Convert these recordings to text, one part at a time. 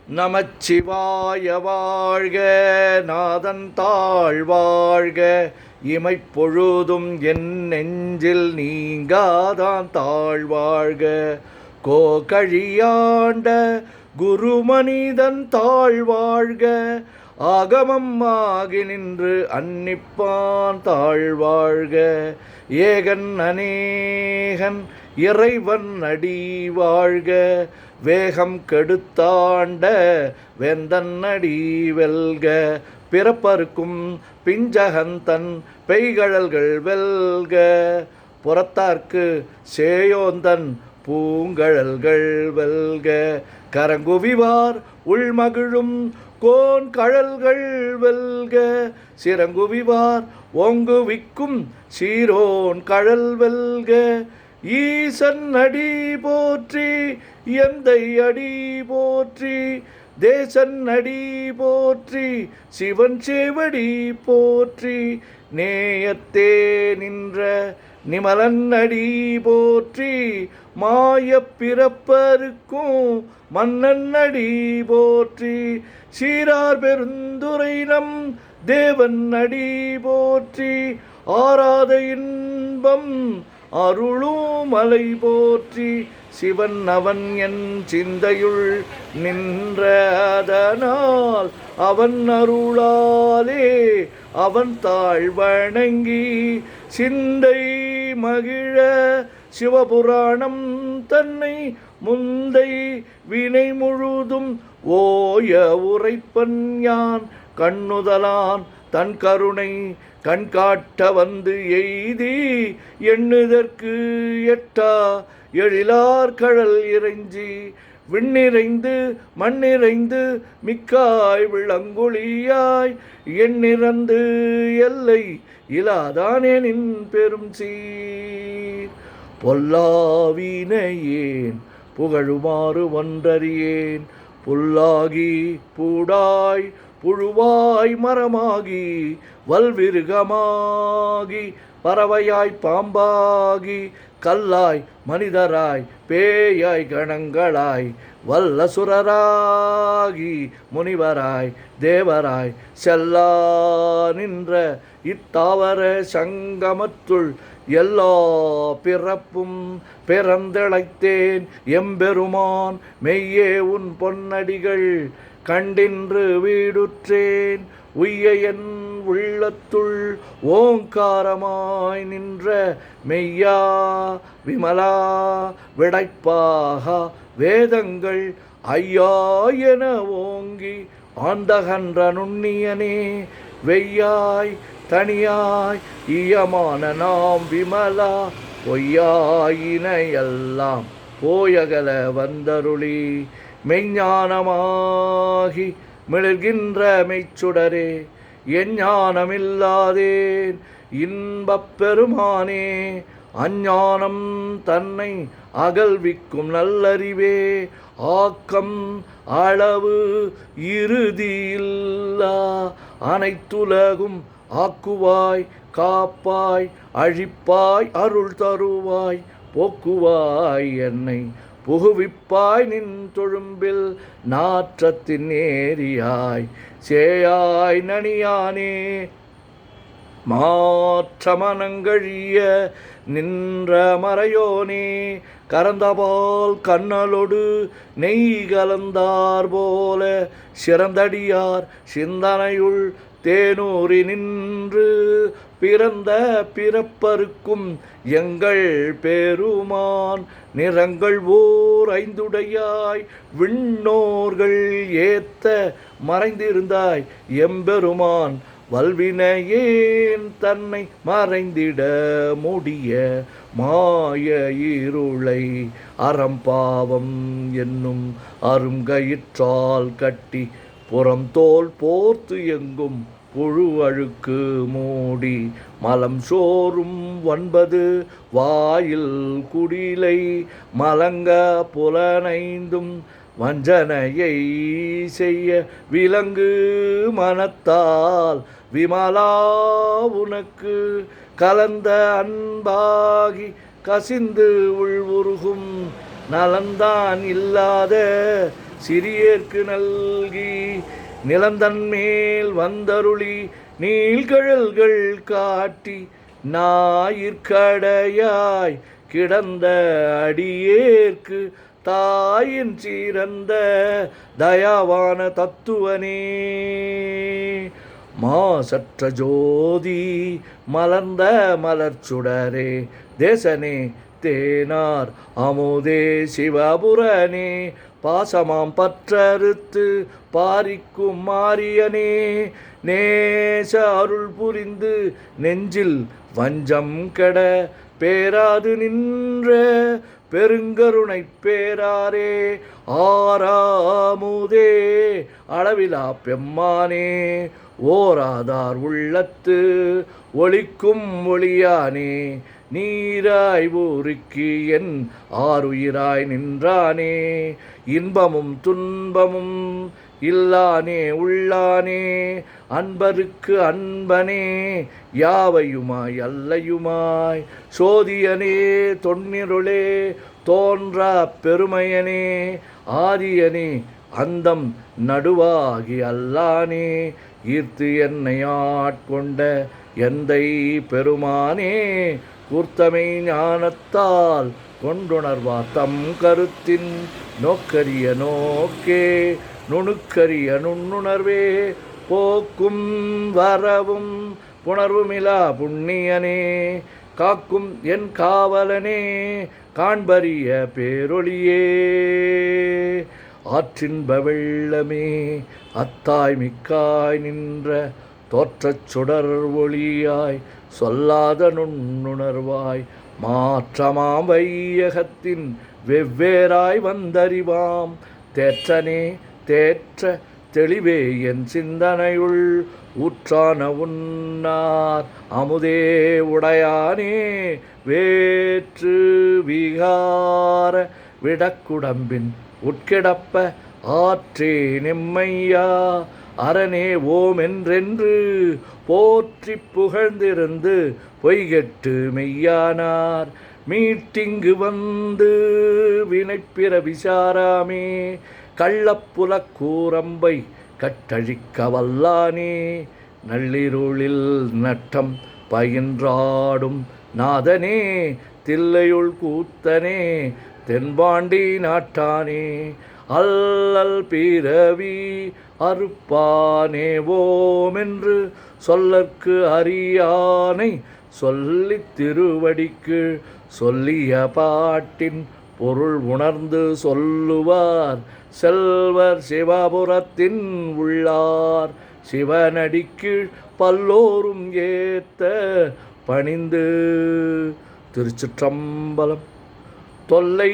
நமச்சிவாய வாழ்க, நாதன் தாழ் வாழ்க, இமைப்பொழுதும் என் நெஞ்சில் நீங்காதான் தாழ்வாழ்க. கோகழியாண்ட குருமனிதன் தாழ்வாழ்க, ஆகமம் ஆகி நின்று அன்னிப்பான் தாழ்வாழ்க. ஏகன் அநேகன் இறைவன் அடி வாழ்க, வேகம் கெடுத்தாண்ட வேந்தன் அடி வெல்க. பிறப்பருக்கும் பிஞ்சகந்தன் பெய்கழல்கள் வெல்க, புறத்தார்க்கு சேயோந்தன் பூங்கழல்கள் வெல்க. கரங்குவிவார் உள்மகிழும் கோன் கழல்கள் வெல்க, சிறங்குவிவார் ஓங்குவிக்கும் சீரோன் கழல் வெல்க. ஈசன் அடி போற்றி, எந்தை அடி போற்றி, தேசன் அடி போற்றி, சிவன் சேவடி போற்றி, நேயத்தே நின்ற நிமலன் அடி போற்றி, மாயப் பிறப்பருக்கும் மன்னன் அடி போற்றி, சீரார் பெருந்துரை நம் தேவன் அடி போற்றி, ஆராத இன்பம் அருளும் மலை போற்றி, சிவன் அவன் என் சிந்தையுள் நின்றதனால் அவன் அருளாலே அவன் தாழ் வணங்கி சிந்தை மகிழ சிவபுராணம் தன்னை முந்தை வினை முழுதும் ஓய உரைப்பன் யான். கண்ணுதலான் தன் கருணை கண்காட்ட வந்து எய்தி எண்ணுதற்கு எட்டா எழிலார் கழல் இறைஞ்சி, விண்ணிறைந்து மண்ணிறைந்து மிக்காய் விளங்கொழியாய், எண்ணிறந்து எல்லை இலாதானேனின் பெரும் சீர். பொல்லாவினையேன் புகழுமாறு ஒன்றறியேன், புல்லாகி பூடாய் புழுவாய் மரமாகி வல்விருகமாகி பறவையாய் பாம்பாகி கல்லாய் மனிதராய் பேயாய் கணங்களாய் வல்லசுரராகி முனிவராய் தேவராய் செல்லா நின்ற இத்தாவர சங்கமத்துள் எல்லா பிறப்பும் பிறந்தழைத்தேன் எம்பெருமான். மெய்யே உன் பொன்னடிகள் கண்டின்று வீடுற்றேன், உய்ய என் உள்ளத்துள் ஓங்காரமாய் நின்ற மெய்யா விமலா விடைப்பாக வேதங்கள் ஐயா என ஓங்கி ஆந்தகன்ற நுண்ணியனே. வெய்யாய் தனியாய் ஈயமான நாம் விமலா, பொய்யாயினையெல்லாம் போயகல வந்தருளி, மெய்ஞானமாகி மிளர்கின்ற மெய்ச்சுடரே, எஞ்ஞானமில்லாதேன் இன்பப் பெருமானே. அஞ்ஞானம் தன்னை அகல்விக்கும் நல்லறிவே, ஆக்கம் அளவு இறுதியில்லா அனைத்துலகும் ஆக்குவாய் காப்பாய் அழிப்பாய் அருள் தருவாய் போக்குவாய் என்னை புகுவிப்பாய் நின் தொழும்பில் நாற்றத்தின் ஏரியாய் சேயாய் நனியானே. மாற்றமனங்கழிய நின்ற மறையோனே, கரந்தபால் கண்ணலொடு நெய் கலந்தார் போல சிறந்தடியார் சிந்தனையுள் தேனூறி நின்று பிறந்த பிறப்பருக்கும் எங்கள் பெருமான். நிறங்கள் ஓர் ஐந்துடையாய் விண்ணோர்கள் ஏத்த மறைந்திருந்தாய் எம்பெருமான். வல்வினையேன் தன்னை மறைந்திட முடிய மாய இருளை அறம்பாவம் என்னும் அருங்கயிற்றால் கட்டி புறம் தோல் போர்த்து எங்கும் புழு அழுக்கு மூடி மலம் சோறும் 9 வாயில் குடிலை மலங்க புலனைந்தும் வஞ்சனையை செய்ய விலங்கு மனத்தால் விமலா உனக்கு கலந்த அன்பாகி கசிந்து உள்வுருகும் நலந்தான் இல்லாத சிறியேற்கு நல்கி நிலந்தன்மேல் வந்தருளி நீள்கழல்கள் காட்டி ஞாயிற்கடையாய் கிடந்த அடியேற்கு தாயின் சிறந்த தயாவான தத்துவனே. மாசற்ற ஜோதி மலர்ந்த மலர்ச்சுடரே தேசனே தேனார் அமுதே சிவபுரனே பாசமாம் பற்றறுத்து பாரிக்கும் மாரியனே நேச அருள் புரிந்து நெஞ்சில் வஞ்சம் கெட பேராது நின்ற பெருங்கருணை பேராரே ஆறாமுதே அளவிலா பெம்மானே ஓராதார் உள்ளத்து ஒளிக்கும் ஒளியானே நீராய் ஊருக்கு என் ஆறுயிராய் நின்றானே இன்பமும் துன்பமும் இல்லானே உள்ளானே அன்பருக்கு அன்பனே யாவையுமாய் அல்லையுமாய் சோதியனே தொன்னிருளே தோன்றா பெருமையனே ஆதியனே அந்தம் நடுவாகி அல்லானே ஈர்த்து என்னை ஆட்கொண்ட எந்தை பெருமானே கூர்த்தமை ஞானத்தால் கொண்டுணர்வார் தம் கருத்தின் நோக்கரிய நோக்கே நுணுக்கரிய நுண்ணுணர்வே போக்கும் வரவும் புணர்வுமிலா புண்ணியனே காக்கும் என் காவலனே காண்பரிய பேரொளியே ஆற்றின்ப வெள்ளமே அத்தாய் மிக்காய் நின்ற தோற்றச் சுடர் ஒளியாய் சொல்லாத நுண்ணுணர்வாய் மாற்றமாம் வையகத்தின் வெவ்வேறாய் வந்தறிவாம் தேற்றனே தேற்ற தெளிவே என் சிந்தனையுள் ஊற்றான உன்னார் அமுதே உடையானே வேற்று விகார விடக்குடம்பின் உட்கிடப்ப ஆற்றே நெம்மையா அரணே ஓம் என்றென்று போற்றி புகழ்ந்திருந்து பொய்கெட்டு மெய்யானார் மீட்டிங்கு வந்து வினைப்பிற விசாராமே கள்ளப்புல கூரம்பை கட்டழிக்க வல்லானே நள்ளிருளில் நட்டம் பயின்றாடும் நாதனே தில்லையுள் கூத்தனே தென்பாண்டி நாட்டானே அல்லல் பிறவி அறுப்பானே ஓமென்று சொல்லற்கு அறியானை சொல்லித் திருவடிக்கு சொல்லிய பாட்டின் பொருள் உணர்ந்து சொல்லுவார் செல்வர் சிவபுரத்தின் உள்ளார் சிவனடிக்கு பல்லோரும் ஏத்த பணிந்து. திருச்சிற்றம்பலம். தொல்லை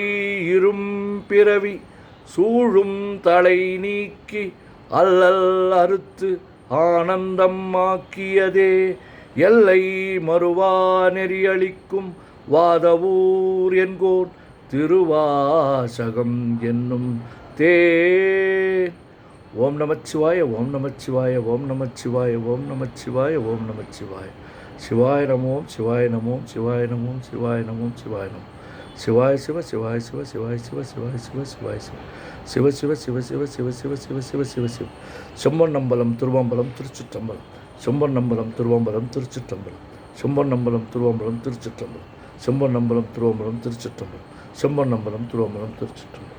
இரும் பிறவி சூழும் தலை நீக்கி அல்லல் அறுத்து ஆனந்தம் ஆக்கியதே எல்லை மறுவா நெறியளிக்கும் வாதவூர் என்கோர் திருவாசகம் என்னும் தேன். ஓம் நமச்சிவாய ஓம் நமச்சிவாய ஓம் நமச்சிவாய ஓம் நமச்சிவாய ஓம் நமச்சிவாய. சிவாய நமோம் சிவாய நமோம் சிவாய நமோம் சிவாய நமோம் சிவாய நமோம். சிவாய சிவ சிவாய சிவ சிவாய சிவ சிவாய சிவ சிவாய சிவ சிவ சிவ சிவ சிவ சிவ சிவ சிவ சிவ சிவ சிவ. செம்பொன்னம்பலம் திருவம்பலம் திருச்சிற்றம்பலம். செம்பொன்னம்பலம் திருவம்பலம் திருச்சிற்றம்பலம். செம்பொன்னம்பலம் திருவம்பலம் திருச்சிற்றம்பலம். செம்பொன்னம்பலம் திருவம்பலம் திருச்சிற்றம்பலம். செம்பொன்னம்பலம் திருவம்பலம் திருச்சிற்றம்பலம்.